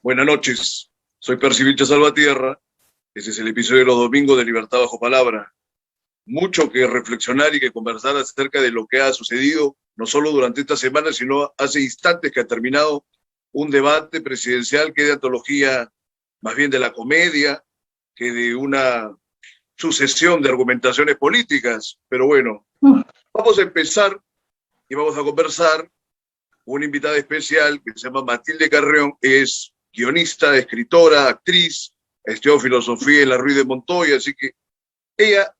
Buenas noches, soy Percibicho Salvatierra. Ese es el episodio de los domingos de Libertad Bajo Palabra. Mucho que reflexionar y que conversar acerca de lo que ha sucedido, no solo durante esta semana, sino hace instantes que ha terminado un debate presidencial que es de antología más bien de la comedia que de una sucesión de argumentaciones políticas. Pero bueno, vamos a empezar y vamos a conversar con una invitada especial que se llama Matilde Carreón. Es guionista, escritora, actriz, estudió filosofía en la Ruiz de Montoya, así que ella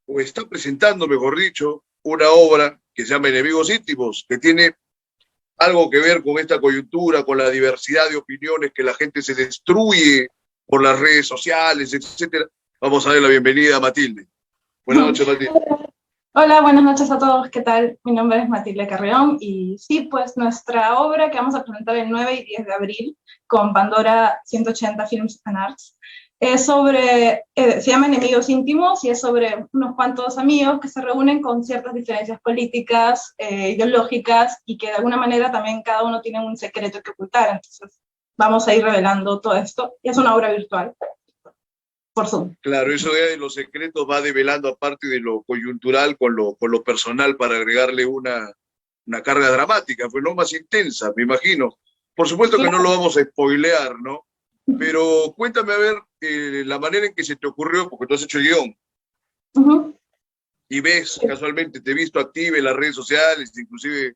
o está presentando, mejor dicho, una obra que se llama Enemigos Íntimos, que tiene algo que ver con esta coyuntura, con la diversidad de opiniones, que la gente se destruye por las redes sociales, etcétera. Vamos a darle la bienvenida a Matilde. Buenas noches, Matilde. Hola, buenas noches a todos. ¿Qué tal? Mi nombre es Matilde Carreón y sí, pues nuestra obra que vamos a presentar el 9 y 10 de abril con Pandora 180 Films and Arts es sobre, se llama Enemigos Íntimos y es sobre unos cuantos amigos que se reúnen con ciertas diferencias políticas, ideológicas y que de alguna manera también cada uno tiene un secreto que ocultar. Entonces vamos a ir revelando todo esto y es una obra virtual. Por Zoom. Claro, eso de los secretos va develando aparte de lo coyuntural con lo personal para agregarle una carga dramática, pues no más intensa, me imagino. Por supuesto que no lo vamos a spoilear, ¿no? Pero cuéntame a ver la manera en que se te ocurrió, porque tú has hecho el guión, y ves, casualmente, te he visto activa en las redes sociales, inclusive,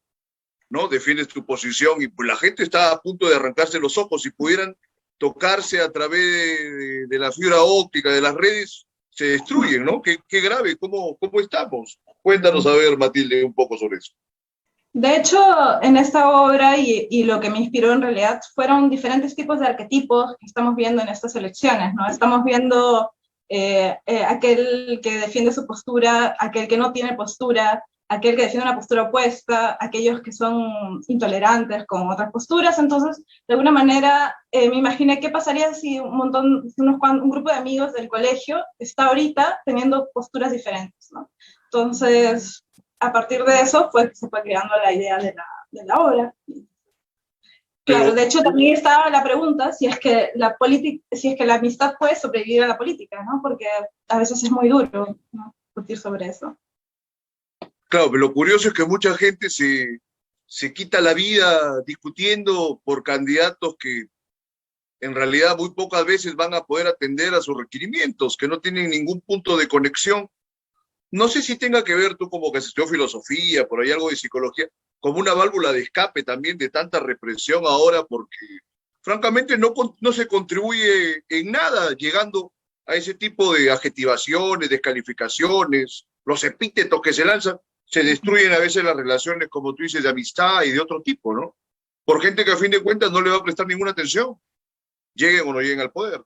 ¿no? Defiendes tu posición y pues la gente está a punto de arrancarse los ojos. Si pudieran tocarse a través de la fibra óptica, de las redes, se destruyen, ¿no? Qué grave, ¿cómo estamos? Cuéntanos a ver, Matilde, un poco sobre eso. De hecho, en esta obra y lo que me inspiró en realidad fueron diferentes tipos de arquetipos que estamos viendo en estas elecciones, ¿no? Estamos viendo aquel que defiende su postura, aquel que no tiene postura, aquel que defiende una postura opuesta, aquellos que son intolerantes con otras posturas. Entonces, de alguna manera, me imaginé qué pasaría si un grupo de amigos del colegio está ahorita teniendo posturas diferentes, ¿no? Entonces, a partir de eso se fue creando la idea de la obra. Claro, de hecho también estaba la pregunta si es que la amistad puede sobrevivir a la política, ¿no? Porque a veces es muy duro, ¿no?, discutir sobre eso. Claro, pero lo curioso es que mucha gente se quita la vida discutiendo por candidatos que en realidad muy pocas veces van a poder atender a sus requerimientos, que no tienen ningún punto de conexión. No sé si tenga que ver, tú como que estudió filosofía, por ahí algo de psicología, como una válvula de escape también de tanta represión ahora, porque francamente no se contribuye en nada llegando a ese tipo de adjetivaciones, descalificaciones, los epítetos que se lanzan, se destruyen a veces las relaciones, como tú dices, de amistad y de otro tipo, ¿no? Por gente que a fin de cuentas no le va a prestar ninguna atención, lleguen o no lleguen al poder.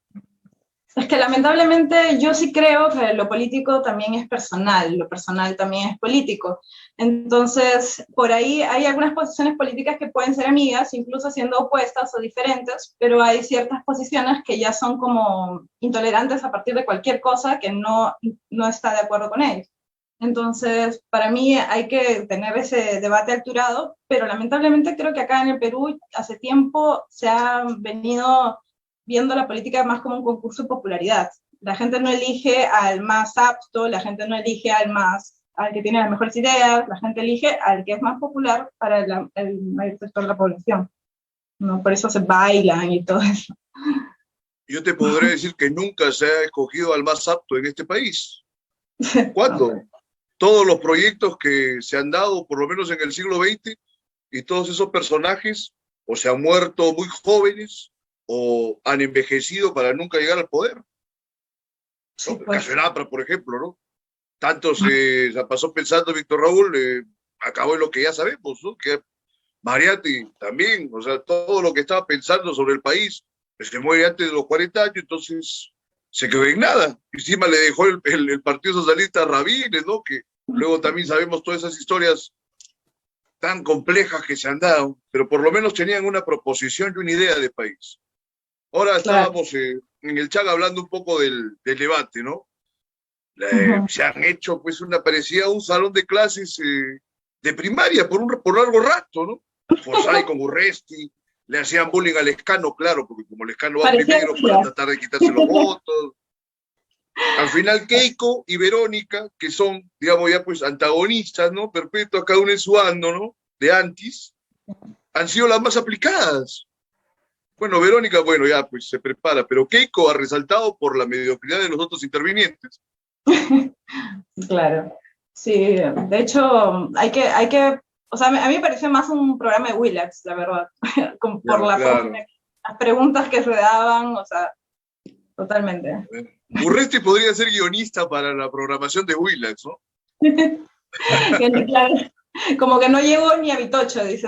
Es que lamentablemente yo sí creo que lo político también es personal, lo personal también es político. Entonces, por ahí hay algunas posiciones políticas que pueden ser amigas, incluso siendo opuestas o diferentes, pero hay ciertas posiciones que ya son como intolerantes a partir de cualquier cosa que no está de acuerdo con ellos. Entonces, para mí hay que tener ese debate alturado, pero lamentablemente creo que acá en el Perú hace tiempo se ha venido viendo la política más como un concurso de popularidad. La gente no elige al más apto, la gente no elige al que tiene las mejores ideas, la gente elige al que es más popular para el mayor sector de la población, ¿no? Por eso se bailan y todo eso. Yo te podré decir que nunca se ha escogido al más apto en este país. ¿Cuándo? No. Todos los proyectos que se han dado, por lo menos en el siglo XX, y todos esos personajes o se han muerto muy jóvenes o han envejecido para nunca llegar al poder. Sí, pues. Caso Apra, por ejemplo, ¿no? Tanto se pasó pensando Víctor Raúl, acabó en lo que ya sabemos, ¿no? Que Mariatti también, o sea, todo lo que estaba pensando sobre el país, se muere antes de los 40 años, entonces se quedó en nada. Encima le dejó el Partido Socialista a Rabines, ¿no? Que luego también sabemos todas esas historias tan complejas que se han dado, pero por lo menos tenían una proposición y una idea de país. Ahora estábamos en el chat hablando un poco del debate, ¿no? Se han hecho, pues, parecía un salón de clases de primaria por largo rato, ¿no? Forsyth con Urresti, le hacían bullying al Lescano, claro, porque como Lescano va Parecía primero mentira. para tratar de quitarse los votos. Al final Keiko y Verónica, que son, digamos, ya pues antagonistas, ¿no? Perpetuas, cada uno en su bando, ¿no? De antis, han sido las más aplicadas. Bueno, Verónica, bueno, ya pues se prepara, pero Keiko ha resaltado por la mediocridad de los otros intervinientes. Claro, sí, de hecho, o sea, a mí me pareció más un programa de Willax, la verdad, por Ya, la forma, claro. las preguntas que se daban, o sea, totalmente. Urresti podría ser guionista para la programación de Willax, ¿no? Claro, como que no llegó ni a Vitocho, dice.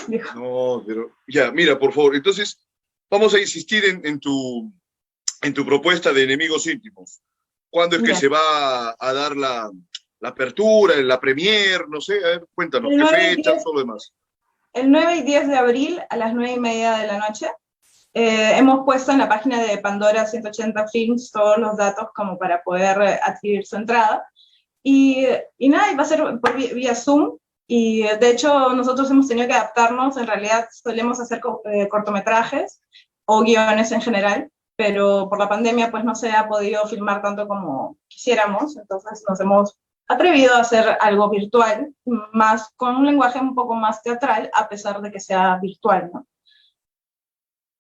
Dijo. No, pero ya, mira, por favor. Entonces, vamos a insistir en tu propuesta de enemigos íntimos. ¿Cuándo es que Ya. se va a dar la apertura, la premier? No sé, a ver, cuéntanos, El ¿qué 9 y fecha, 10, todo lo demás? el 9 y 10 de abril a las 9:30 de la noche. Hemos puesto en la página de Pandora 180 Films todos los datos como para poder adquirir su entrada. Y nada, y va a ser por vía Zoom. Y de hecho, nosotros hemos tenido que adaptarnos. En realidad, solemos hacer cortometrajes o guiones en general, pero por la pandemia, pues no se ha podido filmar tanto como quisiéramos. Entonces, nos hemos atrevido a hacer algo virtual, más con un lenguaje un poco más teatral, a pesar de que sea virtual, ¿no?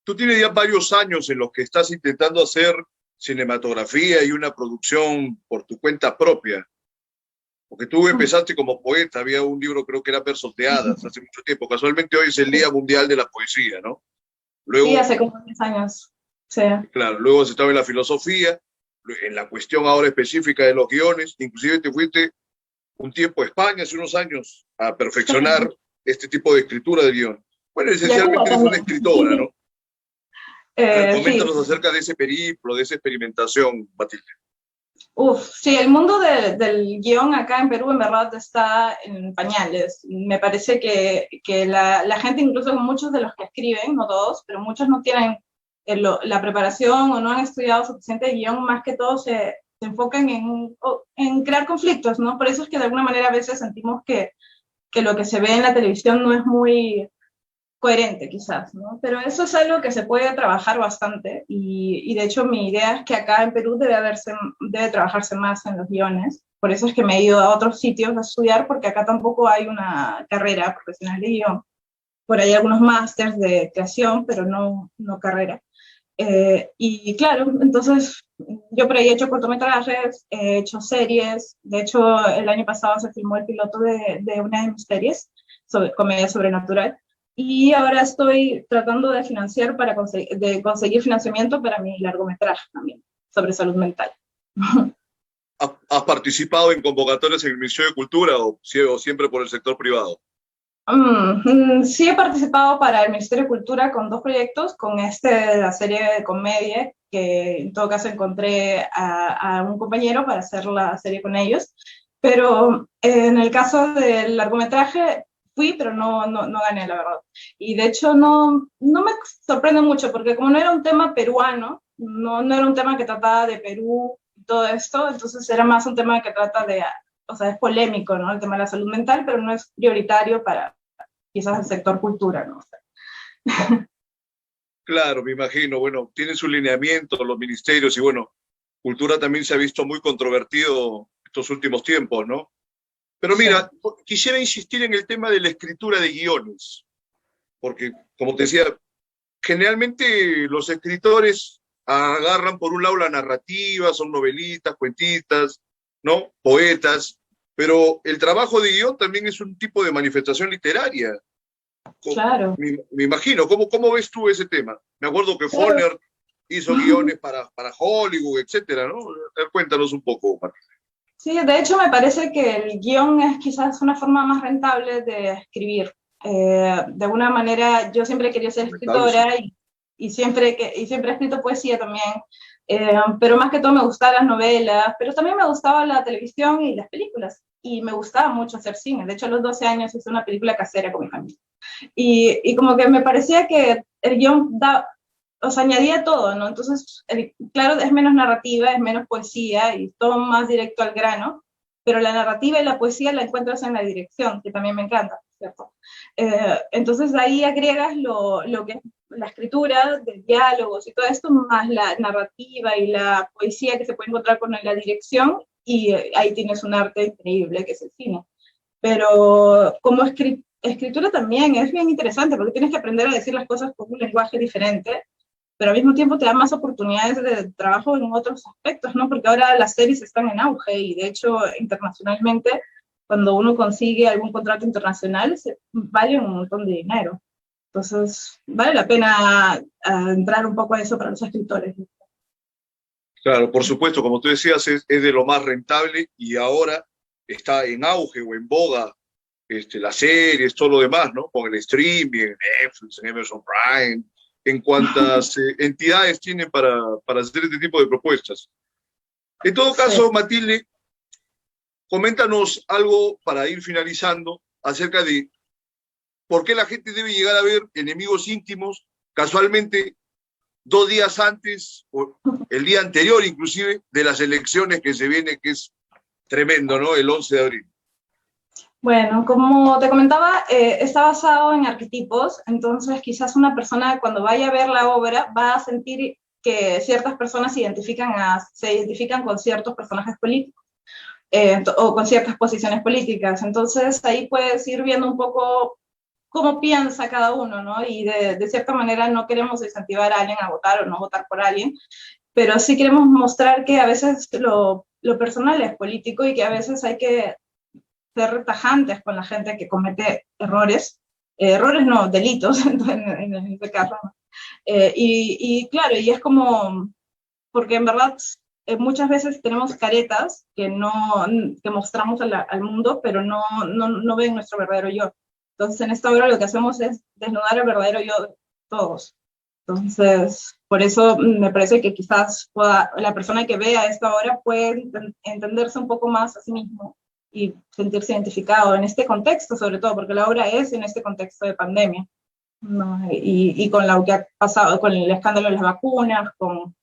Tú tienes ya varios años en los que estás intentando hacer cinematografía y una producción por tu cuenta propia. Porque tú empezaste como poeta, había un libro, creo que era Versos de Hadas, hace mucho tiempo. Casualmente hoy es el Día Mundial de la Poesía, ¿no? Sí, Luego, hace como 10 años. Sí. claro, luego has estado en la filosofía, en la cuestión ahora específica de los guiones, inclusive te fuiste un tiempo a España, hace unos años, a perfeccionar este tipo de escritura de guión. Bueno, Y a Cuba esencialmente eres una también. escritora, ¿no? A ver, Sí. coméntanos acerca de ese periplo, de esa experimentación, Matilde. Uf, sí, el mundo del guión acá en Perú en verdad está en pañales. Me parece que la gente, incluso muchos de los que escriben, no todos, pero muchos no tienen la preparación o no han estudiado suficiente guión, más que todo se enfocan en crear conflictos, ¿no? Por eso es que de alguna manera a veces sentimos que lo que se ve en la televisión no es muy coherente quizás, ¿no? Pero eso es algo que se puede trabajar bastante y de hecho mi idea es que acá en Perú debe trabajarse más en los guiones. Por eso es que me he ido a otros sitios a estudiar, porque acá tampoco hay una carrera profesional de guión. Por ahí algunos másters de creación, pero no carrera. Y claro, entonces yo por ahí he hecho cortometrajes, he hecho series. De hecho, el año pasado se filmó el piloto de una de mis series, sobre comedia sobrenatural. Y ahora estoy tratando de financiar de conseguir financiamiento para mi largometraje también, sobre salud mental. ¿Has participado en convocatorias en el Ministerio de Cultura o siempre por el sector privado? Sí he participado para el Ministerio de Cultura con dos proyectos, con la serie de comedia, que en todo caso encontré a un compañero para hacer la serie con ellos, pero en el caso del largometraje fui, pero no gané, la verdad. Y de hecho no me sorprende mucho, porque como no era un tema peruano, no era un tema que trataba de Perú y todo esto, entonces era más un tema que trata de, o sea, es polémico, ¿no? El tema de la salud mental, pero no es prioritario para quizás el sector cultura, ¿no? Claro, me imagino. Bueno, tienen su lineamiento los ministerios y bueno, cultura también se ha visto muy controvertido estos últimos tiempos, ¿no? Pero Sí. mira, quisiera insistir en el tema de la escritura de guiones, porque como te decía, generalmente los escritores agarran por un lado la narrativa, son novelistas, cuentistas, ¿no? Poetas, pero el trabajo de guión también es un tipo de manifestación literaria. Claro. Me imagino, ¿cómo ves tú ese tema? Me acuerdo que Claro. Foner hizo guiones para Hollywood, etcétera, ¿no? A ver, cuéntanos un poco, Martín. Sí, de hecho me parece que el guión es quizás una forma más rentable de escribir. De alguna manera yo siempre quería ser Lamentable, sí. escritora y siempre he escrito poesía también, pero más que todo me gustaban las novelas, pero también me gustaba la televisión y las películas, y me gustaba mucho hacer cine. De hecho, a los 12 años hice una película casera con mi familia. Y como que me parecía que el guión o sea, añadía todo, ¿no? Entonces, claro, es menos narrativa, es menos poesía y todo más directo al grano, pero la narrativa y la poesía la encuentras en la dirección, que también me encanta. ¿cierto? Entonces ahí agregas lo que es la escritura de diálogos y todo esto, más la narrativa y la poesía que se puede encontrar con la dirección, y ahí tienes un arte increíble que es el cine. Pero como escritura también es bien interesante, porque tienes que aprender a decir las cosas con un lenguaje diferente, pero al mismo tiempo te da más oportunidades de trabajo en otros aspectos, ¿no? Porque ahora las series están en auge, y de hecho internacionalmente, cuando uno consigue algún contrato internacional, vale un montón de dinero. Entonces, vale la pena entrar un poco a eso para los escritores. Claro, por supuesto, como tú decías, es de lo más rentable y ahora está en auge o en boga las series, todo lo demás, ¿no? Con el streaming, en Netflix, en Amazon Prime, en cuantas entidades tienen para hacer este tipo de propuestas. En todo caso, Sí. Matilde, coméntanos algo para ir finalizando acerca de por qué la gente debe llegar a ver Enemigos Íntimos casualmente 2 días antes, o el día anterior inclusive, de las elecciones que se viene, que es tremendo, ¿no? El 11 de abril. Bueno, como te comentaba, está basado en arquetipos, entonces quizás una persona cuando vaya a ver la obra va a sentir que ciertas personas se identifican con ciertos personajes políticos, o con ciertas posiciones políticas. Entonces ahí puedes ir viendo un poco cómo piensa cada uno, ¿no? Y de cierta manera no queremos incentivar a alguien a votar o no votar por alguien, pero sí queremos mostrar que a veces lo personal es político, y que a veces hay que ser tajantes con la gente que comete errores no, delitos en este caso, ¿no? Y claro, y es como, porque en verdad muchas veces tenemos caretas que mostramos al mundo, pero no ven nuestro verdadero yo. Entonces en esta obra lo que hacemos es desnudar el verdadero yo de todos. Entonces, por eso me parece que quizás la persona que vea esta obra puede entenderse un poco más a sí mismo y sentirse identificado en este contexto, sobre todo, porque la obra es en este contexto de pandemia, ¿no? Y con lo que ha pasado, con el escándalo de las vacunas, con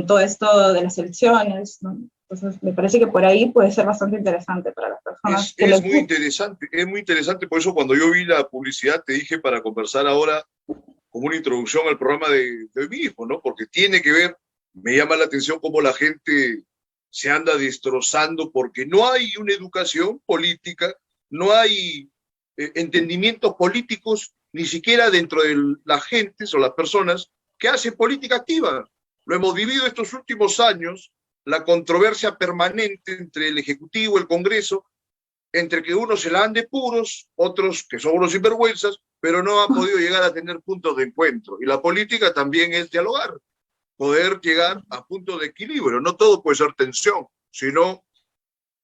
todo esto de las elecciones, ¿no? Entonces, me parece que por ahí puede ser bastante interesante para las personas que les gusta. Es muy interesante, por eso cuando yo vi la publicidad te dije para conversar ahora como una introducción al programa de hoy mismo, ¿no? Porque tiene que ver, me llama la atención cómo la gente se anda destrozando porque no hay una educación política, no hay entendimientos políticos, ni siquiera dentro de las gentes o las personas que hacen política activa. Lo hemos vivido estos últimos años, la controversia permanente entre el Ejecutivo, el Congreso, entre que unos se la dan de puros, otros que son unos sinvergüenzas, pero no han podido llegar a tener puntos de encuentro. Y la política también es dialogar, poder llegar a puntos de equilibrio. No todo puede ser tensión, sino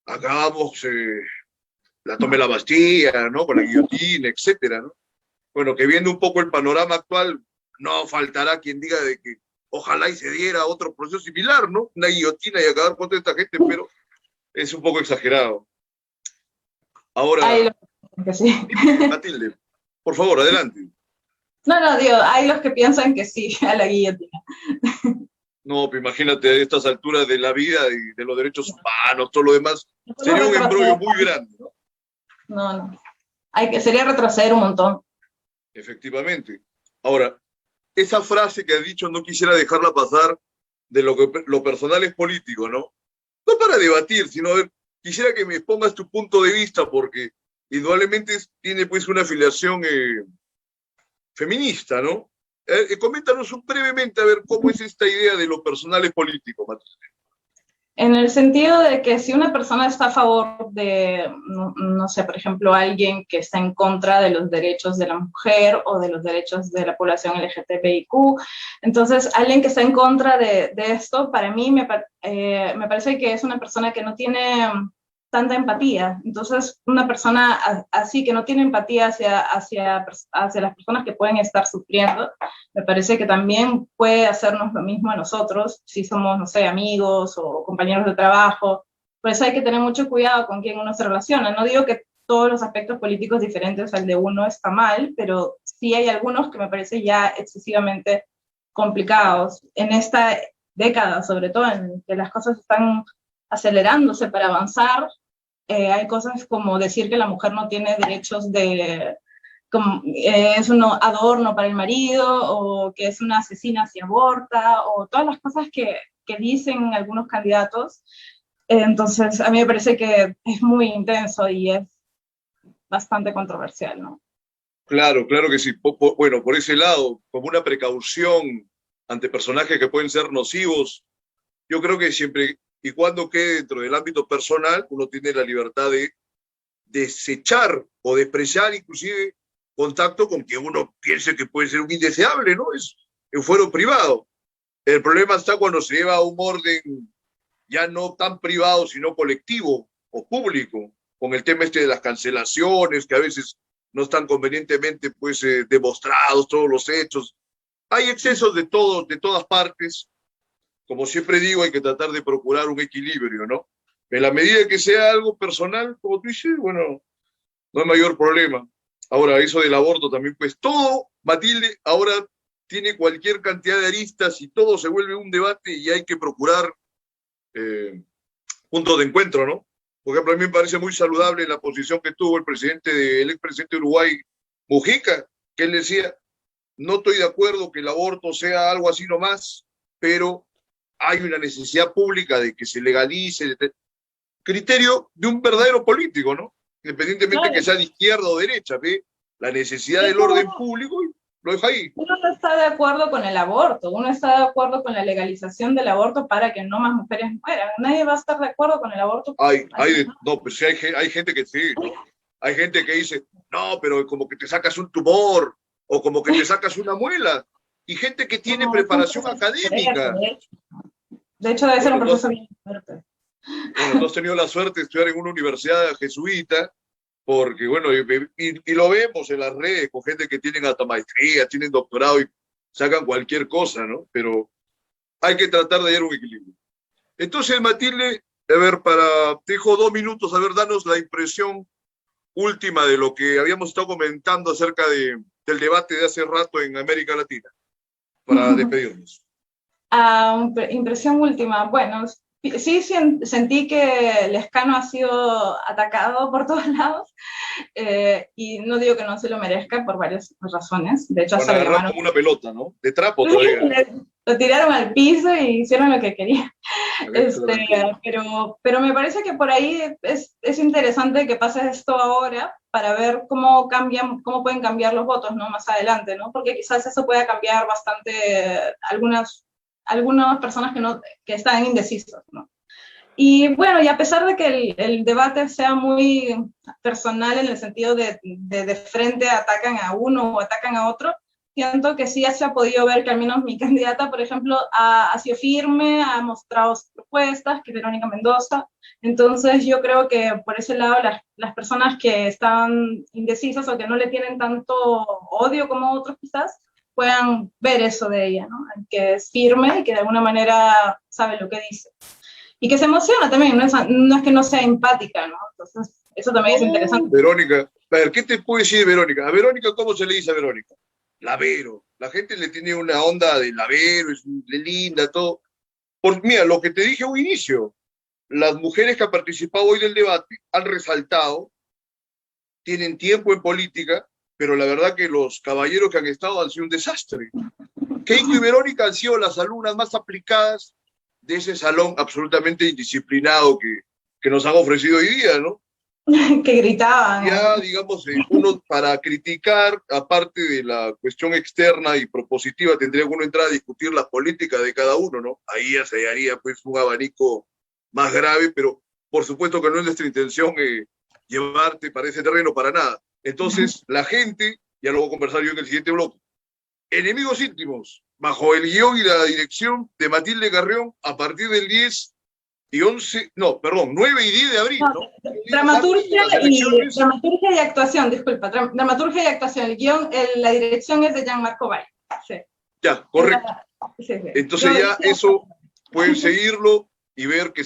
acabamos la toma de la Bastilla, ¿no? Con la guillotina, etcétera, ¿no? Bueno, que viendo un poco el panorama actual, no faltará quien diga de que ojalá y se diera otro proceso similar, ¿no? Una guillotina y acabar con toda esta gente, pero es un poco exagerado. Hay Ahora, los que sí. Matilde, por favor, adelante. No, digo, hay los que piensan que sí, a la guillotina. No, pues imagínate a estas alturas de la vida y de los derechos humanos, todo lo demás, No sería podemos un embrollo retroceder. muy grande, ¿no? No. Sería retroceder un montón. Efectivamente. Ahora, esa frase que has dicho no quisiera dejarla pasar de lo personal es político, ¿no? No para debatir, sino a ver, quisiera que me pongas tu punto de vista porque indudablemente tiene pues una afiliación feminista, ¿no? Coméntanos brevemente a ver cómo es esta idea de lo personal es político, Matilde. En el sentido de que si una persona está a favor de, no sé, por ejemplo, alguien que está en contra de los derechos de la mujer o de los derechos de la población LGTBIQ, entonces alguien que está en contra de esto, para mí me parece que es una persona que no tiene tanta empatía. Entonces, una persona así que no tiene empatía hacia las personas que pueden estar sufriendo, me parece que también puede hacernos lo mismo a nosotros, si somos, no sé, amigos o compañeros de trabajo. Por eso hay que tener mucho cuidado con quién uno se relaciona. No digo que todos los aspectos políticos diferentes al de uno está mal, pero sí hay algunos que me parecen ya excesivamente complicados. En esta década, sobre todo, en que las cosas están acelerándose para avanzar, hay cosas como decir que la mujer no tiene derechos de, como, es un adorno para el marido, o que es una asesina si aborta, o todas las cosas que dicen algunos candidatos. Entonces, a mí me parece que es muy intenso y es bastante controversial, ¿no? Claro, claro que sí. Bueno, por ese lado, como una precaución ante personajes que pueden ser nocivos, yo creo que siempre y cuando quede dentro del ámbito personal, uno tiene la libertad de desechar o despreciar inclusive contacto con quien uno piense que puede ser un indeseable, ¿no? Es un fuero privado. El problema está cuando se lleva a un orden ya no tan privado, sino colectivo o público, con el tema este de las cancelaciones, que a veces no están convenientemente pues, demostrados todos los hechos. Hay excesos de todo, de todas partes. Como siempre digo, hay que tratar de procurar un equilibrio, ¿no? En la medida que sea algo personal, como tú dices, bueno, no hay mayor problema. Ahora, eso del aborto también, pues todo, Matilde, ahora tiene cualquier cantidad de aristas y todo se vuelve un debate y hay que procurar puntos de encuentro, ¿no? Por ejemplo, a mí me parece muy saludable la posición que tuvo el expresidente de Uruguay, Mujica, que él decía, no estoy de acuerdo que el aborto sea algo así nomás, pero hay una necesidad pública de que se legalice, criterio de un verdadero político, ¿no? Independientemente Claro. que sea de izquierda o derecha, ve la necesidad del orden público y lo deja ahí. Uno no está de acuerdo con el aborto, uno está de acuerdo con la legalización del aborto para que no más mujeres mueran. Nadie va a estar de acuerdo con el aborto. No, pues sí, hay gente que sí, ¿no? Hay gente que dice, no, pero como que te sacas un tumor o como que te sacas una muela. Y gente que tiene No, preparación académica. de hecho, debe ser un Bueno, proceso bien fuerte. bueno, tú has tenido la suerte de estudiar en una universidad jesuita, porque, bueno, y lo vemos en las redes con gente que tienen hasta maestría, tienen doctorado y sacan cualquier cosa, ¿no? Pero hay que tratar de hallar un equilibrio. Entonces, Matilde, a ver, te dejo 2 minutos, a ver, danos la impresión última de lo que habíamos estado comentando acerca del debate de hace rato en América Latina, para despedirnos. Impresión última. Bueno, sí sentí que Lescano ha sido atacado por todos lados, y no digo que no se lo merezca por varias razones. De hecho, Bueno, hasta le agarrar llamaron... como una pelota, ¿no? De trapo todavía. Lo tiraron al piso y hicieron lo que querían. Excelente. Pero me parece que por ahí es interesante que pase esto ahora para ver cómo pueden cambiar los votos, ¿no? Más adelante, ¿no? Porque quizás eso pueda cambiar bastante algunas personas que están indecisos, ¿no? Y bueno, y a pesar de que el debate sea muy personal en el sentido de frente atacan a uno o atacan a otro, siento que sí se ha podido ver que al menos mi candidata, por ejemplo, ha sido firme, ha mostrado sus propuestas, que es Verónica Mendoza. Entonces yo creo que por ese lado las personas que están indecisas o que no le tienen tanto odio como otros quizás, puedan ver eso de ella, ¿no? Que es firme y que de alguna manera sabe lo que dice. Y que se emociona también, no es que no sea empática, ¿no? Entonces, eso también es interesante. Verónica, a ver, ¿qué te puede decir de Verónica? A Verónica, ¿cómo se le dice a Verónica? Lavero. La gente le tiene una onda de lavero, es linda, todo. Mira, lo que te dije a un inicio, las mujeres que han participado hoy del debate han resaltado, tienen tiempo en política, pero la verdad que los caballeros que han estado han sido un desastre. Keiko y Verónica han sido las alumnas más aplicadas de ese salón absolutamente indisciplinado que nos han ofrecido hoy día, ¿no? Que gritaban. Ya, digamos, uno para criticar, aparte de la cuestión externa y propositiva, tendría uno entrar a discutir las políticas de cada uno, ¿no? Ahí ya se haría pues un abanico más grave, pero por supuesto que no es nuestra intención llevarte para ese terreno para nada. Entonces, la gente, ya lo voy a conversar yo en el siguiente bloque, enemigos íntimos, bajo el guión y la dirección de Matilde Carrión, a partir del 10 y 11, no, perdón, 9 y 10 de abril, ¿no? Dramaturgia y actuación, disculpa, dramaturgia y actuación, el guión, la dirección es de Gianmarco Valle. Sí. Ya, correcto. Sí. Entonces ya eso pueden seguirlo y ver que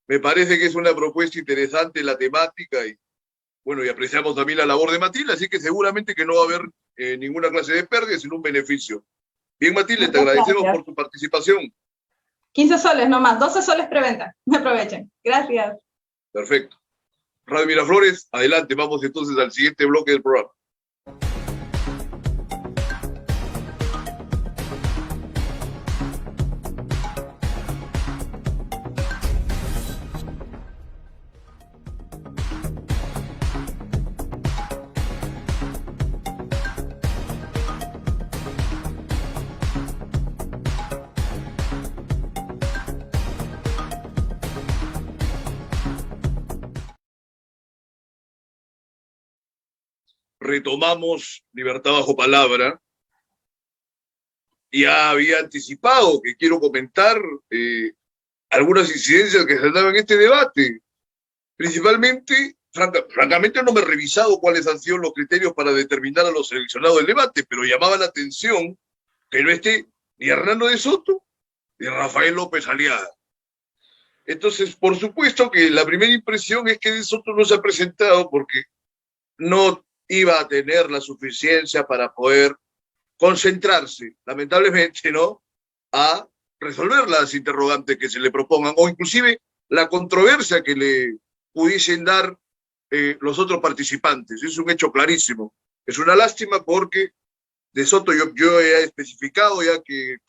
me parece que es una propuesta interesante la temática y bueno, y apreciamos también la labor de Matilde, así que seguramente que no va a haber ninguna clase de pérdida, sino un beneficio. Bien, Matilde, te agradecemos por tu participación. 15 soles nomás, 12 soles preventa. Aprovechen. Gracias. Perfecto. Radio Miraflores, adelante, vamos entonces al siguiente bloque del programa. Retomamos Libertad Bajo Palabra. Ya había anticipado que quiero comentar algunas incidencias que se han dado en este debate. Principalmente, francamente no me he revisado cuáles han sido los criterios para determinar a los seleccionados del debate, pero llamaba la atención que no esté ni Hernando de Soto ni Rafael López Aliaga. Entonces, por supuesto que la primera impresión es que de Soto no se ha presentado porque no iba a tener la suficiencia para poder concentrarse, lamentablemente, ¿no?, a resolver las interrogantes que se le propongan, o inclusive la controversia que le pudiesen dar los otros participantes. Es un hecho clarísimo. Es una lástima porque de Soto yo he especificado ya que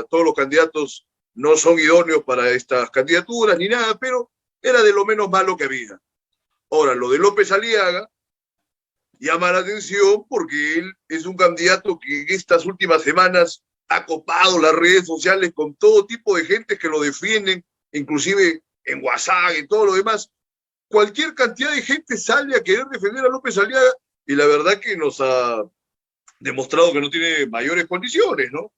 todos los candidatos no son idóneos para estas candidaturas ni nada, pero era de lo menos malo que había. Ahora, lo de López Aliaga llama la atención porque él es un candidato que en estas últimas semanas ha copado las redes sociales con todo tipo de gente que lo defienden, inclusive en WhatsApp y todo lo demás. Cualquier cantidad de gente sale a querer defender a López Aliaga y la verdad que nos ha demostrado que no tiene mayores condiciones, ¿no?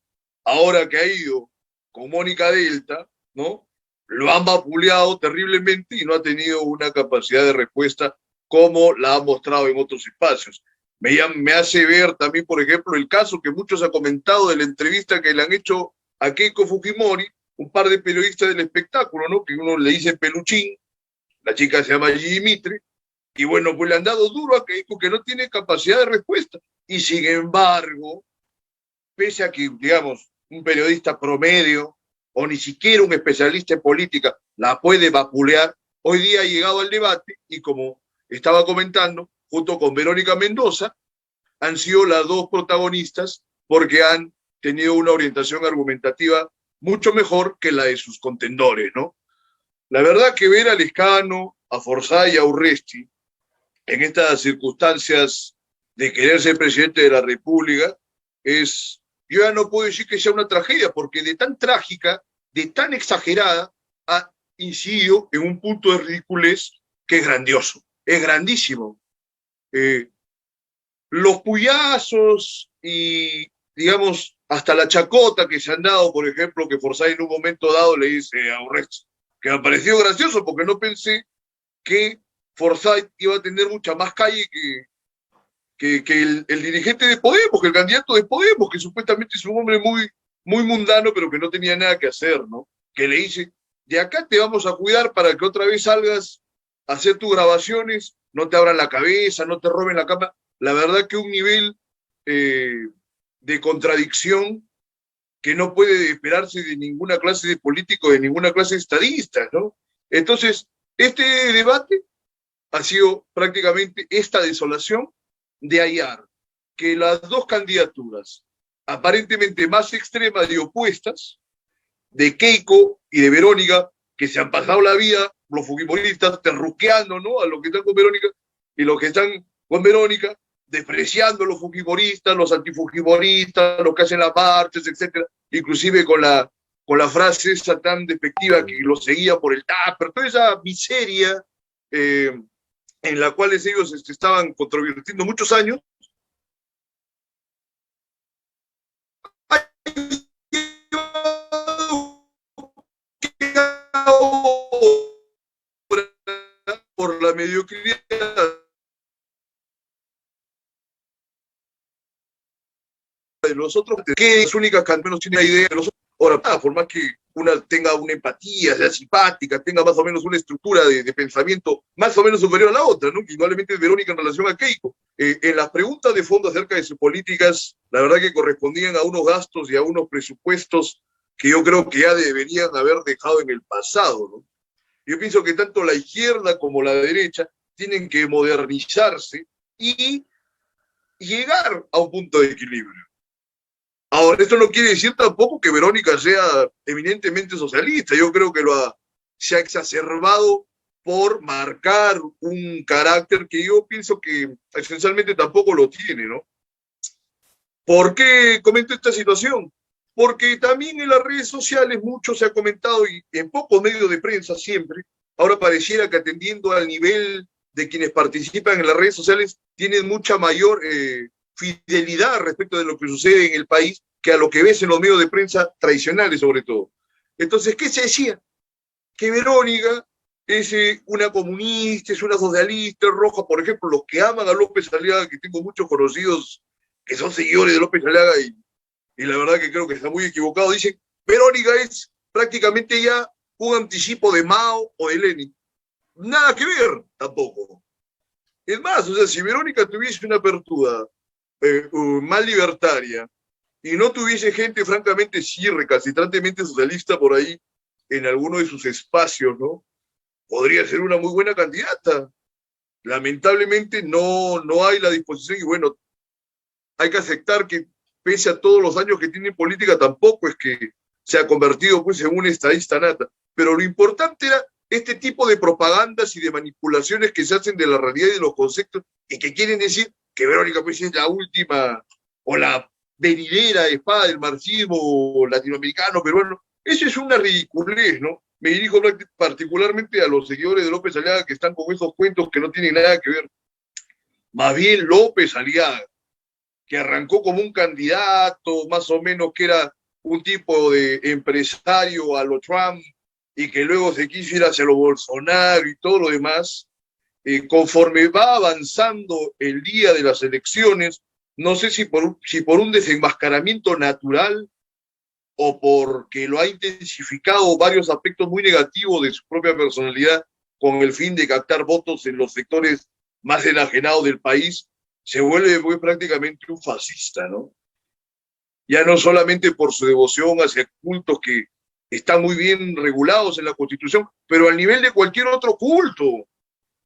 Ahora que ha ido con Mónica Delta, ¿no?, lo han vapuleado terriblemente y no ha tenido una capacidad de respuesta como la ha mostrado en otros espacios. Me hace ver también, por ejemplo, el caso que muchos han comentado de la entrevista que le han hecho a Keiko Fujimori, un par de periodistas del espectáculo, ¿no?, que uno le dice Peluchín, la chica se llama Gigi Mitre, y bueno, pues le han dado duro a Keiko, que no tiene capacidad de respuesta. Y sin embargo, pese a que, digamos, un periodista promedio, o ni siquiera un especialista en política, la puede vapulear, hoy día ha llegado al debate y como estaba comentando, junto con Verónica Mendoza, han sido las dos protagonistas porque han tenido una orientación argumentativa mucho mejor que la de sus contendores, ¿no? La verdad que ver a Lescano, a Forsyth y a Urresti en estas circunstancias de querer ser presidente de la República yo ya no puedo decir que sea una tragedia, porque de tan trágica, de tan exagerada, ha incidido en un punto de ridiculez que es grandioso. Es grandísimo. Los puyazos y, digamos, hasta la chacota que se han dado, por ejemplo, que Forsyth en un momento dado le dice a Urresti, que me ha parecido gracioso porque no pensé que Forsyth iba a tener mucha más calle que el dirigente de Podemos, que el candidato de Podemos, que supuestamente es un hombre muy, muy mundano, pero que no tenía nada que hacer, ¿no? Que le dice, de acá te vamos a cuidar para que otra vez salgas a hacer tus grabaciones, no te abran la cabeza, no te roben la cama. La verdad que un nivel de contradicción que no puede esperarse de ninguna clase de político, de ninguna clase de estadista, ¿no? Entonces, este debate ha sido prácticamente esta desolación de hallar que las dos candidaturas aparentemente más extremas y opuestas, de Keiko y de Verónica, que se han pasado la vida, los fujimoristas, terruqueando, ¿no?, a los que están con Verónica, y los que están con Verónica, despreciando a los fujimoristas, los antifujimoristas, los que hacen las marchas, etcétera, inclusive con la frase esa tan despectiva que los seguía por el tupper, toda esa miseria en la cual ellos estaban controvirtiendo muchos años. Por la mediocridad de los otros, que es única que al menos tiene la idea de los otros. Ahora, por más que una tenga una empatía, sea simpática, tenga más o menos una estructura de pensamiento más o menos superior a la otra, ¿no?, que igualmente es Verónica en relación a Keiko. En las preguntas de fondo acerca de sus políticas, la verdad que correspondían a unos gastos y a unos presupuestos que yo creo que ya deberían haber dejado en el pasado, ¿no? Yo pienso que tanto la izquierda como la derecha tienen que modernizarse y llegar a un punto de equilibrio. Ahora, esto no quiere decir tampoco que Verónica sea eminentemente socialista. Yo creo que se ha exacerbado por marcar un carácter que yo pienso que esencialmente tampoco lo tiene, ¿no? ¿Por qué comento esta situación? Porque también en las redes sociales mucho se ha comentado, y en pocos medios de prensa siempre, ahora pareciera que atendiendo al nivel de quienes participan en las redes sociales, tienen mucha mayor fidelidad respecto de lo que sucede en el país que a lo que ves en los medios de prensa tradicionales sobre todo. Entonces, ¿qué se decía? Que Verónica es una comunista, es una socialista, es roja, por ejemplo, los que aman a López Aliaga, que tengo muchos conocidos que son seguidores de López Aliaga y la verdad que creo que está muy equivocado, dicen, Verónica es prácticamente ya un anticipo de Mao o de Lenin. Nada que ver tampoco. Es más, o sea, si Verónica tuviese una apertura más libertaria y no tuviese gente francamente sí recalcitrantemente socialista por ahí en alguno de sus espacios, ¿no? Podría ser una muy buena candidata. Lamentablemente no hay la disposición y bueno, hay que aceptar que pese a todos los años que tiene en política, tampoco es que se ha convertido pues, en una estadista nata. Pero lo importante era este tipo de propagandas y de manipulaciones que se hacen de la realidad y de los conceptos y que quieren decir que Verónica pues, es la última o la venidera espada del marxismo latinoamericano, peruano. Eso es una ridiculez, ¿no? Me dirijo particularmente a los seguidores de López Aliaga que están con esos cuentos que no tienen nada que ver. Más bien López Aliaga, que arrancó como un candidato, más o menos que era un tipo de empresario a lo Trump, y que luego se quiso ir hacia lo Bolsonaro y todo lo demás, conforme va avanzando el día de las elecciones, no sé si por un desenmascaramiento natural o porque lo ha intensificado varios aspectos muy negativos de su propia personalidad con el fin de captar votos en los sectores más enajenados del país, se vuelve pues, prácticamente un fascista, ¿no? Ya no solamente por su devoción hacia cultos que están muy bien regulados en la Constitución, pero al nivel de cualquier otro culto. O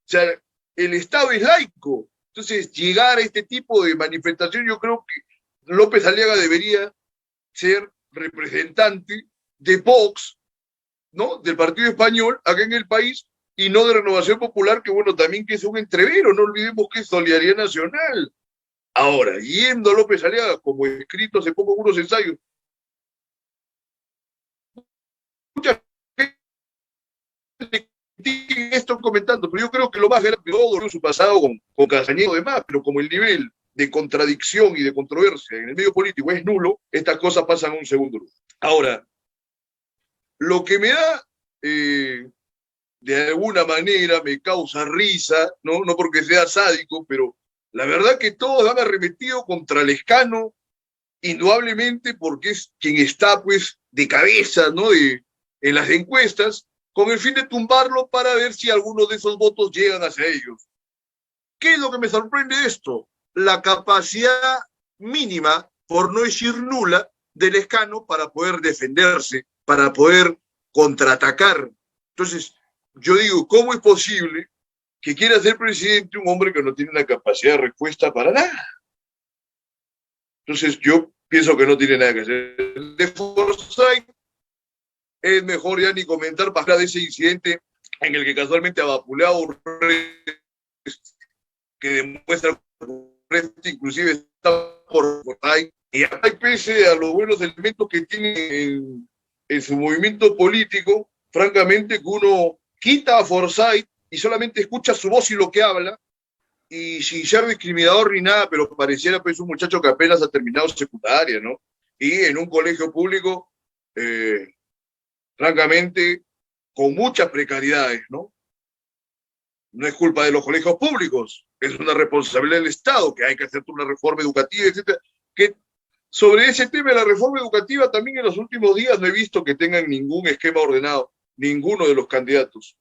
sea, el Estado es laico. Entonces, llegar a este tipo de manifestación, yo creo que López Aliaga debería ser representante de Vox, ¿no? Del Partido Español, acá en el país, y no de Renovación Popular, que bueno, también que es un entrevero, no olvidemos que es Solidaridad Nacional. Ahora, yendo a López Aliaga, como escrito hace poco unos ensayos, mucha gente esto comentando, pero yo creo que lo más grave de todo su pasado con Castañeda y demás, pero como el nivel de contradicción y de controversia en el medio político es nulo, estas cosas pasan a un segundo lugar. Ahora, lo que me da, de alguna manera, me causa risa, no porque sea sádico, pero la verdad que todos han arremetido contra Lescano, indudablemente porque es quien está pues de cabeza, ¿no? En las encuestas, con el fin de tumbarlo para ver si algunos de esos votos llegan hacia ellos. ¿Qué es lo que me sorprende de esto? La capacidad mínima, por no decir nula, de Lescano para poder defenderse, para poder contraatacar. Entonces, yo digo, ¿cómo es posible que quiera ser presidente un hombre que no tiene una capacidad de respuesta para nada? Entonces, yo pienso que no tiene nada que hacer. De Forsyth es mejor ya ni comentar para de ese incidente en el que casualmente ha vapuleado que demuestra inclusive está por ahí. Y pese a los buenos elementos que tiene en su movimiento político, francamente que uno quita a Forsyth y solamente escucha su voz y lo que habla, y sin ser discriminador ni nada, pero pareciera pues un muchacho que apenas ha terminado secundaria, ¿no? Y en un colegio público, francamente, con muchas precariedades, ¿no? No es culpa de los colegios públicos, es una responsabilidad del Estado, que hay que hacer una reforma educativa, etcétera. Que sobre ese tema de la reforma educativa también en los últimos días no he visto que tengan ningún esquema ordenado, ninguno de los candidatos.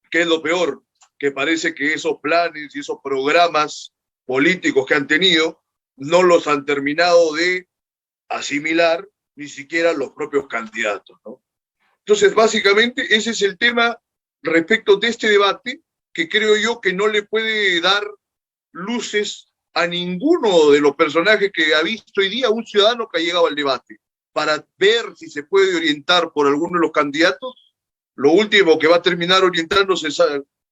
¿Qué es lo peor? Que parece que esos planes y esos programas políticos que han tenido no los han terminado de asimilar ni siquiera los propios candidatos, ¿no? Entonces, básicamente, ese es el tema respecto de este debate, que creo yo que no le puede dar luces a ninguno de los personajes que ha visto hoy día un ciudadano que ha llegado al debate, para ver si se puede orientar por alguno de los candidatos. Lo último que va a terminar orientándose es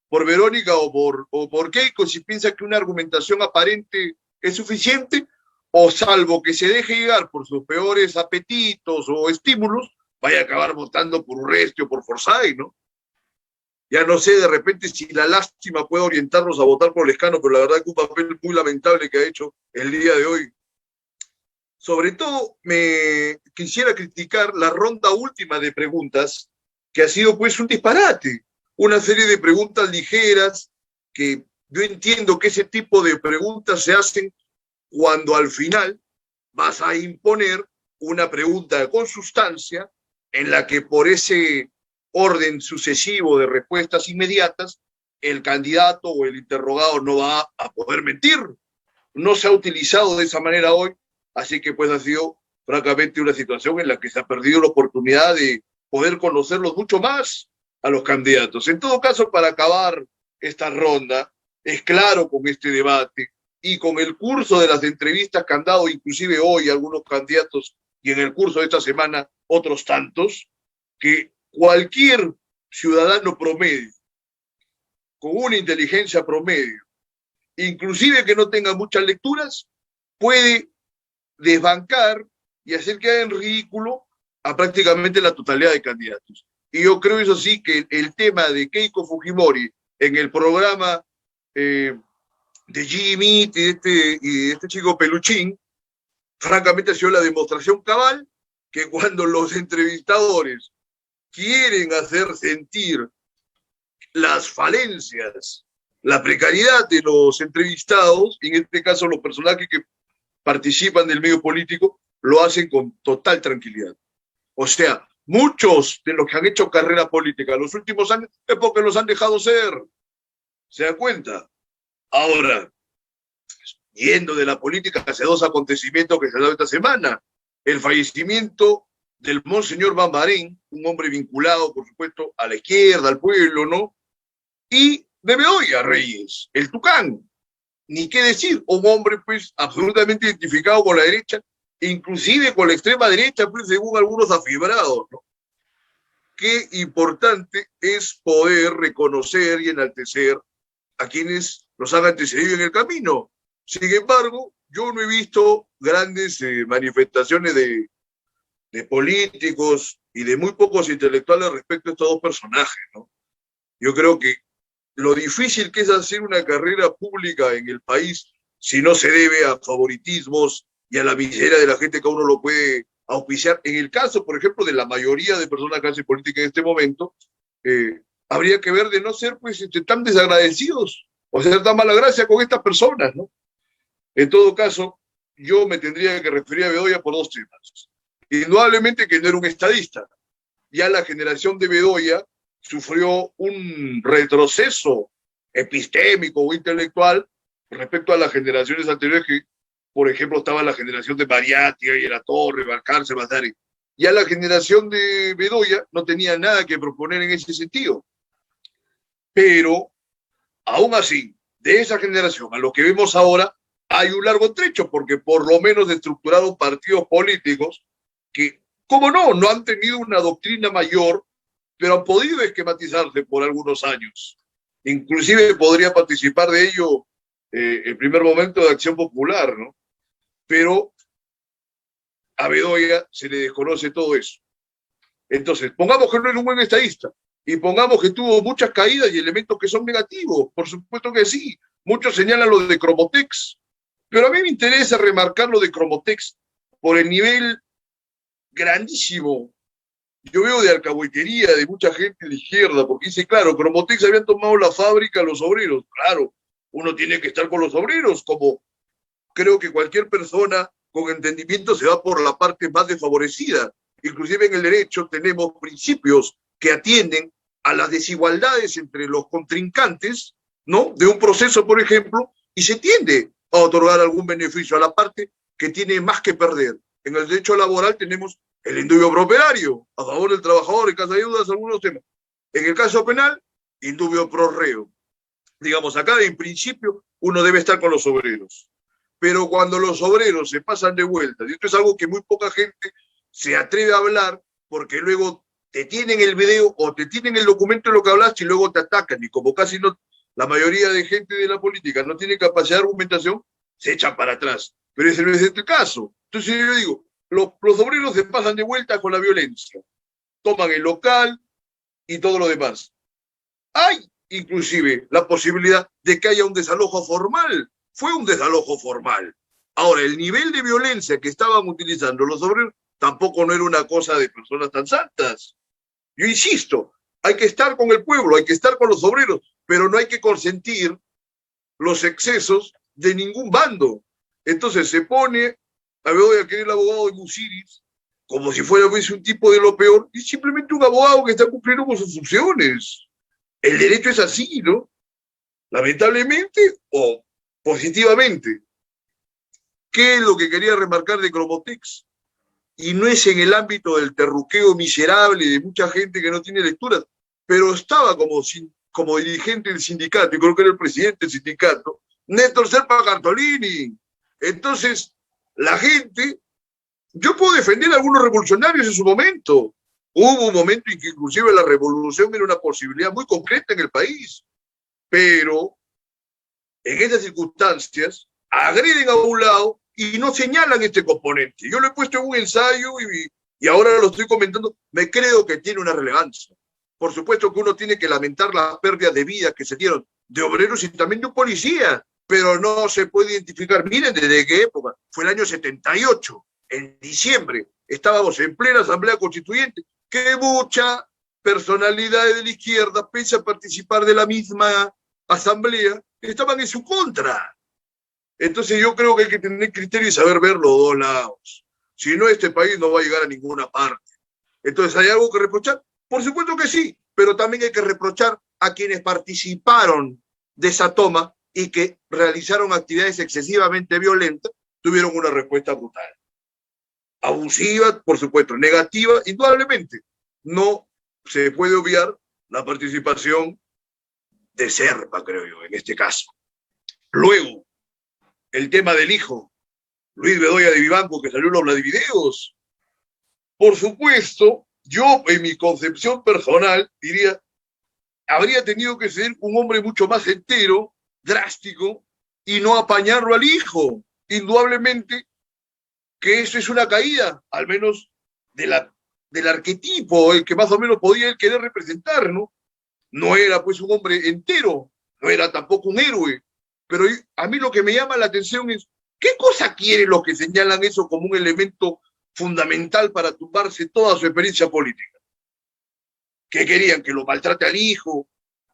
por Verónica o por Keiko, si piensa que una argumentación aparente es suficiente, o salvo que se deje llegar por sus peores apetitos o estímulos, vaya a acabar votando por Urresti o por Forsyth, ¿no? Ya no sé de repente si la lástima puede orientarnos a votar por Lescano, pero la verdad que un papel muy lamentable que ha hecho el día de hoy. Sobre todo, me quisiera criticar la ronda última de preguntas, que ha sido pues un disparate, una serie de preguntas ligeras, que yo entiendo que ese tipo de preguntas se hacen cuando al final vas a imponer una pregunta con sustancia en la que por ese orden sucesivo de respuestas inmediatas, el candidato o el interrogado no va a poder mentir. No se ha utilizado de esa manera hoy, así que pues ha sido francamente una situación en la que se ha perdido la oportunidad de poder conocerlos mucho más a los candidatos. En todo caso, para acabar esta ronda, es claro con este debate y con el curso de las entrevistas que han dado inclusive hoy algunos candidatos y en el curso de esta semana otros tantos, que cualquier ciudadano promedio, con una inteligencia promedio, inclusive que no tenga muchas lecturas, puede desbancar y hacer quedar en ridículo a prácticamente la totalidad de candidatos. Y yo creo, eso sí, que el tema de Keiko Fujimori en el programa de Jimmy y de este chico Peluchín, francamente ha sido la demostración cabal que cuando los entrevistadores quieren hacer sentir las falencias, la precariedad de los entrevistados, en este caso los personajes que participan del medio político, lo hacen con total tranquilidad. O sea, muchos de los que han hecho carrera política en los últimos años es porque los han dejado ser. ¿Se dan cuenta? Ahora, yendo de la política hacia dos acontecimientos que se han dado esta semana, el fallecimiento del monseñor Bambarén, un hombre vinculado, por supuesto, a la izquierda, al pueblo, ¿no? Y de Bedoya Reyes, el Tucán, ni qué decir, un hombre pues absolutamente identificado con la derecha, inclusive con la extrema derecha, pues según algunos afibrados, ¿no? Qué importante es poder reconocer y enaltecer a quienes nos han antecedido en el camino. Sin embargo, yo no he visto grandes manifestaciones de políticos y de muy pocos intelectuales respecto a estos dos personajes, ¿no? Yo creo que lo difícil que es hacer una carrera pública en el país si no se debe a favoritismos y a la miseria de la gente que uno lo puede auspiciar. En el caso, por ejemplo, de la mayoría de personas que hacen política en este momento, habría que ver de no ser pues tan desagradecidos o ser tan mala gracia con estas personas, ¿no? En todo caso, yo me tendría que referir a Bedoya por dos temas. Indudablemente que no era un estadista. Ya la generación de Bedoya sufrió un retroceso epistémico o intelectual respecto a las generaciones anteriores que, por ejemplo, estaba la generación de Bariátiga y La Torre, Balcarce, Basari. Ya la generación de Bedoya no tenía nada que proponer en ese sentido. Pero, aún así, de esa generación a lo que vemos ahora, hay un largo trecho, porque por lo menos estructuraron partidos políticos que, como no han tenido una doctrina mayor, pero han podido esquematizarse por algunos años. Inclusive podría participar de ello el primer momento de Acción Popular, ¿no? Pero a Bedoya se le desconoce todo eso. Entonces, pongamos que no es un buen estadista y pongamos que tuvo muchas caídas y elementos que son negativos, por supuesto que sí. Muchos señalan lo de Cromotex, pero a mí me interesa remarcar lo de Cromotex por el nivel grandísimo, yo veo, de alcahuetería de mucha gente de la izquierda, porque dice, claro, Cromotex habían tomado la fábrica los obreros. Claro, uno tiene que estar con los obreros, como creo que cualquier persona con entendimiento se va por la parte más desfavorecida. Inclusive en el derecho tenemos principios que atienden a las desigualdades entre los contrincantes, ¿no? De un proceso, por ejemplo, y se tiende a otorgar algún beneficio a la parte que tiene más que perder. En el derecho laboral tenemos el indubio pro operario, a favor del trabajador, en caso de deudas, algunos temas. En el caso penal, indubio pro reo. Digamos, acá en principio uno debe estar con los obreros. Pero cuando los obreros se pasan de vuelta, y esto es algo que muy poca gente se atreve a hablar, porque luego te tienen el video o te tienen el documento de lo que hablaste y luego te atacan. Y como casi no, la mayoría de gente de la política no tiene capacidad de argumentación, se echan para atrás. Pero ese no es este caso. Entonces yo digo, los obreros se pasan de vuelta con la violencia, toman el local y todo lo demás. Hay inclusive la posibilidad de que haya un desalojo formal. Fue un desalojo formal. Ahora, el nivel de violencia que estaban utilizando los obreros tampoco no era una cosa de personas tan santas. Yo insisto, hay que estar con el pueblo, hay que estar con los obreros, pero no hay que consentir los excesos de ningún bando. Entonces se pone, a ver, voy a querer el abogado de Musiris, como si fuera pues, un tipo de lo peor, y simplemente un abogado que está cumpliendo con sus funciones. El derecho es así, ¿no? Lamentablemente o positivamente. ¿Qué es lo que quería remarcar de Cromotex? Y no es en el ámbito del terruqueo miserable de mucha gente que no tiene lecturas, pero estaba como dirigente del sindicato, y creo que era el presidente del sindicato, Néstor Serpa Cartolini. Entonces, la gente, yo puedo defender a algunos revolucionarios en su momento. Hubo un momento en que inclusive la revolución era una posibilidad muy concreta en el país, pero en estas circunstancias agreden a un lado y no señalan este componente. Yo lo he puesto en un ensayo y ahora lo estoy comentando. Me creo que tiene una relevancia. Por supuesto que uno tiene que lamentar las pérdidas de vidas que se dieron de obreros y también de un policía, pero no se puede identificar. Miren, ¿desde qué época? Fue el año 78, en diciembre. Estábamos en plena Asamblea Constituyente, que mucha personalidad de la izquierda, pese a participar de la misma asamblea, estaban en su contra. Entonces yo creo que hay que tener criterio y saber ver los dos lados. Si no, este país no va a llegar a ninguna parte. Entonces, ¿hay algo que reprochar? Por supuesto que sí, pero también hay que reprochar a quienes participaron de esa toma y que realizaron actividades excesivamente violentas, tuvieron una respuesta brutal. Abusiva, por supuesto, negativa, indudablemente. No se puede obviar la participación de Serpa, creo yo, en este caso. Luego, el tema del hijo, Luis Bedoya de Vivanco, que salió en los Vladivideos. Por supuesto, yo en mi concepción personal diría, habría tenido que ser un hombre mucho más entero, drástico, y no apañarlo al hijo. Indudablemente que eso es una caída, al menos del arquetipo, el que más o menos podía él querer representar, ¿no? No era pues un hombre entero, no era tampoco un héroe, pero a mí lo que me llama la atención es, ¿qué cosa quieren los que señalan eso como un elemento fundamental para tumbarse toda su experiencia política? ¿Qué querían? ¿Que lo maltrate al hijo?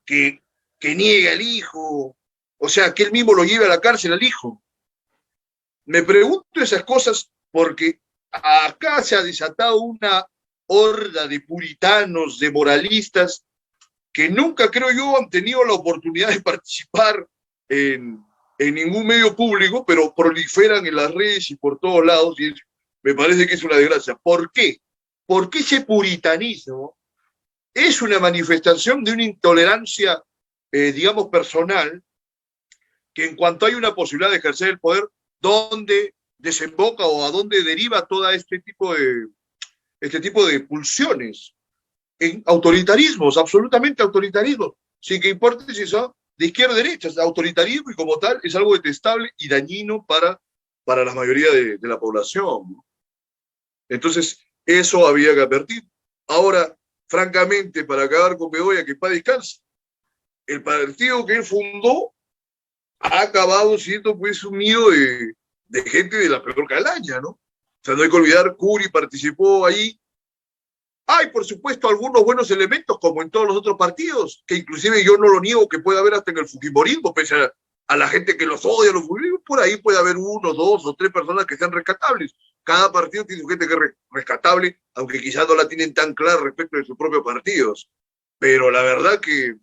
¿Que niegue al hijo? O sea, que él mismo lo lleve a la cárcel al hijo. Me pregunto esas cosas porque acá se ha desatado una horda de puritanos, de moralistas, que nunca, creo yo, han tenido la oportunidad de participar en ningún medio público, pero proliferan en las redes y por todos lados, y me parece que es una desgracia. ¿Por qué? Porque ese puritanismo es una manifestación de una intolerancia, digamos, personal, que en cuanto hay una posibilidad de ejercer el poder, ¿dónde desemboca o a dónde deriva todo este tipo de pulsiones? En autoritarismos, absolutamente autoritarismos, sin que importe si son de izquierda o derecha. Autoritarismo y como tal es algo detestable y dañino para la mayoría de la población. Entonces, eso había que advertir. Ahora, francamente, para acabar con Bedoya, que para descanse, el partido que él fundó ha acabado siendo pues un nido de gente de la peor calaña, ¿no? O sea, no hay que olvidar, Curi participó ahí. Hay, por supuesto, algunos buenos elementos, como en todos los otros partidos, que inclusive yo no lo niego que puede haber hasta en el fujimorismo, pese a la gente que los odia, los fujimoristas, por ahí puede haber uno, dos o tres personas que sean rescatables. Cada partido tiene su gente que es rescatable, aunque quizás no la tienen tan clara respecto de sus propios partidos. Pero la verdad que,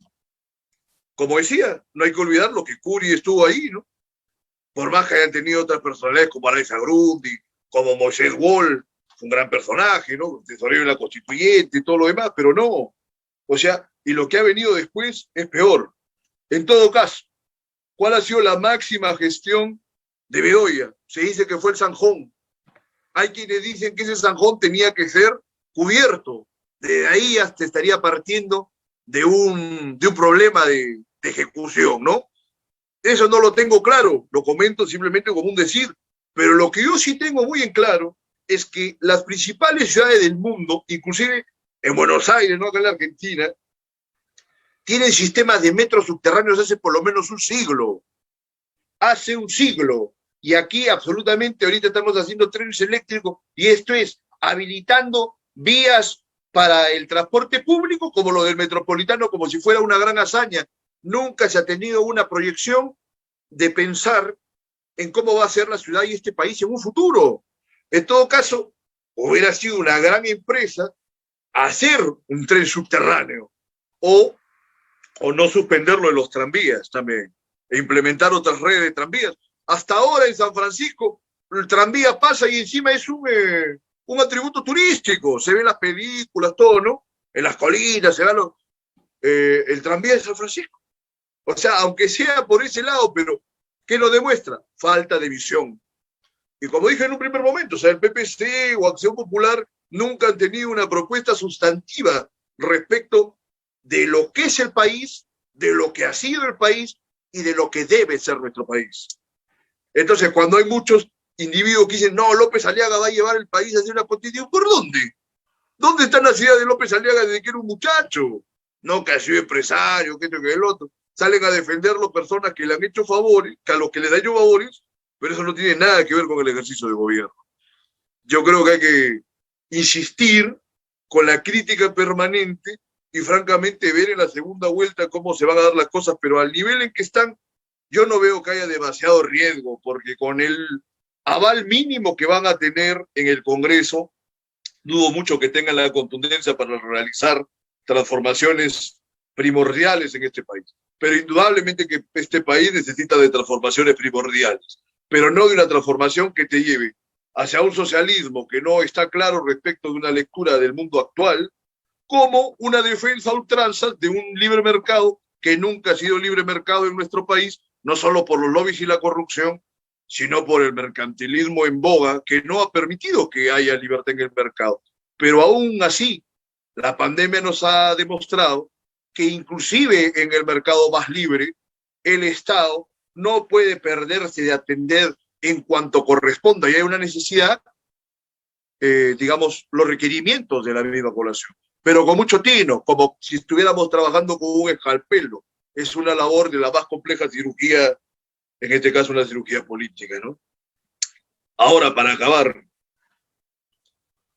como decía, no hay que olvidar lo que Curi estuvo ahí, ¿no? Por más que hayan tenido otras personalidades como Araiza Grundy, como Moisés Wall, un gran personaje, ¿no? Tesorero de la Constituyente y todo lo demás, pero no. O sea, y lo que ha venido después es peor. En todo caso, ¿cuál ha sido la máxima gestión de Bedoya? Se dice que fue el Zanjón. Hay quienes dicen que ese Zanjón tenía que ser cubierto. De ahí hasta estaría partiendo de un problema de ejecución, ¿no? Eso no lo tengo claro, lo comento simplemente como un decir. Pero lo que yo sí tengo muy en claro es que las principales ciudades del mundo, inclusive en Buenos Aires, ¿no?, acá en la Argentina, tienen sistemas de metros subterráneos hace por lo menos un siglo. Hace un siglo. Y aquí absolutamente ahorita estamos haciendo trenes eléctricos y esto es habilitando vías para el transporte público como lo del Metropolitano, como si fuera una gran hazaña. Nunca se ha tenido una proyección de pensar en cómo va a ser la ciudad y este país en un futuro. En todo caso, hubiera sido una gran empresa hacer un tren subterráneo o no suspenderlo en los tranvías también, e implementar otras redes de tranvías. Hasta ahora en San Francisco el tranvía pasa y encima es un atributo turístico, se ven las películas, todo, ¿no? En las colinas se ve el tranvía de San Francisco. O sea, aunque sea por ese lado, pero ¿qué lo demuestra? Falta de visión. Y como dije en un primer momento, o sea, el PPC o Acción Popular nunca han tenido una propuesta sustantiva respecto de lo que es el país, de lo que ha sido el país y de lo que debe ser nuestro país. Entonces, cuando hay muchos individuos que dicen, no, López Aliaga va a llevar el país a hacer una constitución, ¿por dónde? ¿Dónde está la ciudad de López Aliaga desde que era un muchacho? No, que ha sido empresario, que esto, que el otro. Salen a defenderlo personas que le han hecho favores, que a los que le han hecho favores, pero eso no tiene nada que ver con el ejercicio de gobierno. Yo creo que hay que insistir con la crítica permanente y francamente ver en la segunda vuelta cómo se van a dar las cosas, pero al nivel en que están, yo no veo que haya demasiado riesgo, porque con el aval mínimo que van a tener en el Congreso, dudo mucho que tengan la contundencia para realizar transformaciones primordiales en este país. Pero indudablemente que este país necesita de transformaciones primordiales, pero no de una transformación que te lleve hacia un socialismo que no está claro respecto de una lectura del mundo actual, como una defensa a ultranza de un libre mercado que nunca ha sido libre mercado en nuestro país, no solo por los lobbies y la corrupción, sino por el mercantilismo en boga, que no ha permitido que haya libertad en el mercado. Pero aún así, la pandemia nos ha demostrado que inclusive en el mercado más libre, el Estado no puede perderse de atender en cuanto corresponda y hay una necesidad, digamos, los requerimientos de la misma población. Pero con mucho tino, como si estuviéramos trabajando con un escalpelo. Es una labor de la más compleja cirugía, en este caso una cirugía política, ¿no? Ahora, para acabar,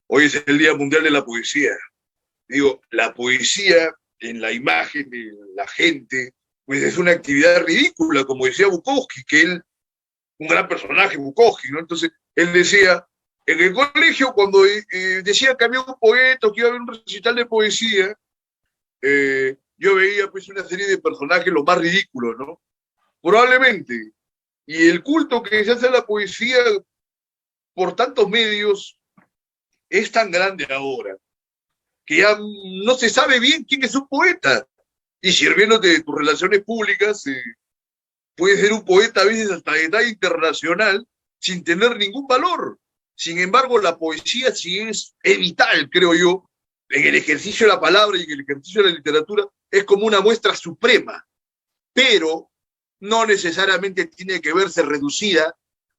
hoy es el Día Mundial de la Poesía. Digo, la poesía en la imagen de la gente, pues es una actividad ridícula, como decía Bukowski, que él, un gran personaje, Bukowski, ¿no? Entonces, él decía, en el colegio, cuando decía que había un poeta o que iba a haber un recital de poesía, yo veía pues una serie de personajes lo más ridículos, ¿no? Probablemente. Y el culto que se hace a la poesía por tantos medios es tan grande ahora que ya no se sabe bien quién es un poeta. Y sirviéndote de tus relaciones públicas, puede ser un poeta a veces hasta de talla internacional sin tener ningún valor. Sin embargo, la poesía sí es vital, creo yo, en el ejercicio de la palabra y en el ejercicio de la literatura, es como una muestra suprema, pero no necesariamente tiene que verse reducida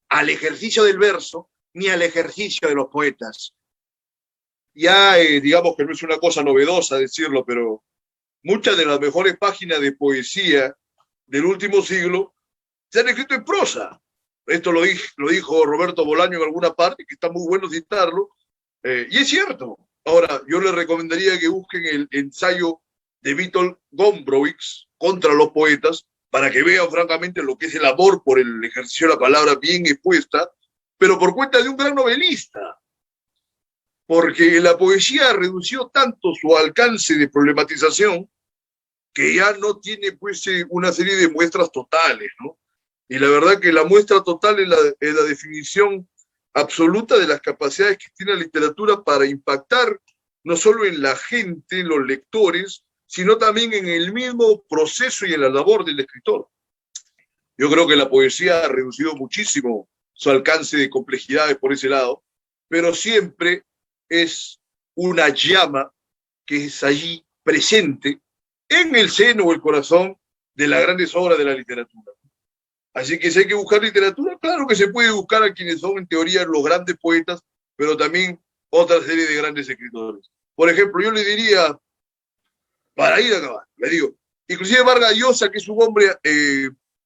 al ejercicio del verso ni al ejercicio de los poetas. Ya digamos que no es una cosa novedosa decirlo, pero muchas de las mejores páginas de poesía del último siglo se han escrito en prosa. Esto lo dijo Roberto Bolaño en alguna parte, que está muy bueno citarlo, y es cierto. Ahora, yo les recomendaría que busquen el ensayo de Witold Gombrowicz contra los poetas, para que vean francamente lo que es el amor por el ejercicio de la palabra bien expuesta, pero por cuenta de un gran novelista. Porque la poesía redució tanto su alcance de problematización que ya no tiene pues una serie de muestras totales, ¿no? Y la verdad que la muestra total es la definición absoluta de las capacidades que tiene la literatura para impactar no solo en la gente, en los lectores, sino también en el mismo proceso y en la labor del escritor. Yo creo que la poesía ha reducido muchísimo su alcance de complejidades por ese lado, pero siempre es una llama que es allí presente en el seno o el corazón de las grandes obras de la literatura. Así que si hay que buscar literatura, claro que se puede buscar a quienes son en teoría los grandes poetas, pero también otra serie de grandes escritores. Por ejemplo, yo le diría, para ir a acabar, le digo, inclusive Vargas Llosa, que es un hombre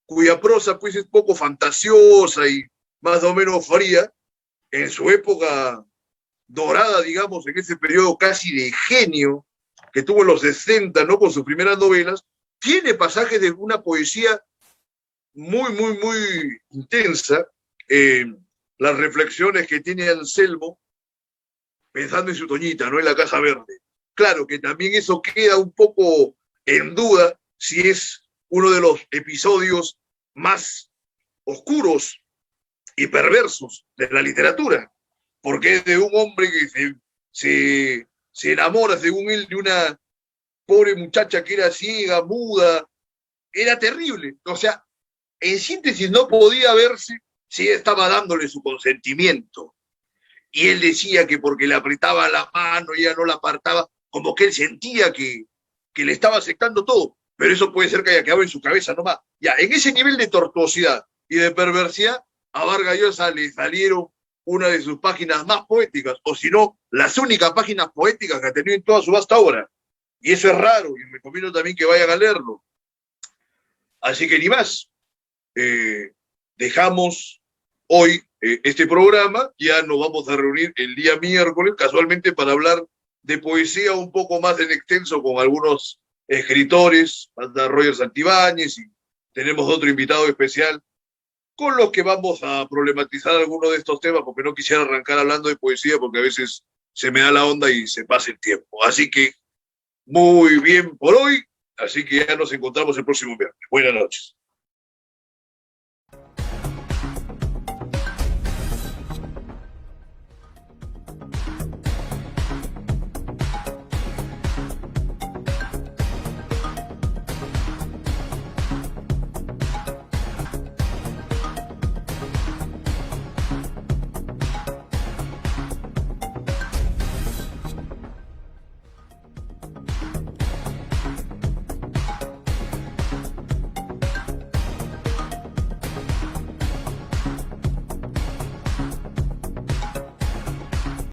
cuya prosa pues es poco fantasiosa y más o menos fría, en su época dorada, digamos, en ese periodo casi de genio que tuvo en los 60, ¿no? Con sus primeras novelas, tiene pasajes de una poesía muy, muy, muy intensa. Las reflexiones que tiene Anselmo pensando en su Toñita, ¿no? En la Casa Verde. Claro que también eso queda un poco en duda si es uno de los episodios más oscuros y perversos de la literatura, porque es de un hombre que se enamora, según él, de una pobre muchacha que era ciega, muda, era terrible. O sea, en síntesis, no podía verse si ella estaba dándole su consentimiento. Y él decía que porque le apretaba la mano y ella no la apartaba, como que él sentía que le estaba aceptando todo. Pero eso puede ser que haya quedado en su cabeza nomás. Ya, en ese nivel de tortuosidad y de perversidad, a Vargas Llosa le salieron una de sus páginas más poéticas, o si no, las únicas páginas poéticas que ha tenido en toda su vasta obra. Y eso es raro, y recomiendo también que vayan a leerlo. Así que ni más. Dejamos hoy este programa, ya nos vamos a reunir el día miércoles, casualmente para hablar de poesía un poco más en extenso con algunos escritores, hasta Roger Santibáñez, y tenemos otro invitado especial con los que vamos a problematizar algunos de estos temas, porque no quisiera arrancar hablando de poesía, porque a veces se me da la onda y se pasa el tiempo. Así que muy bien por hoy, así que ya nos encontramos el próximo viernes. Buenas noches.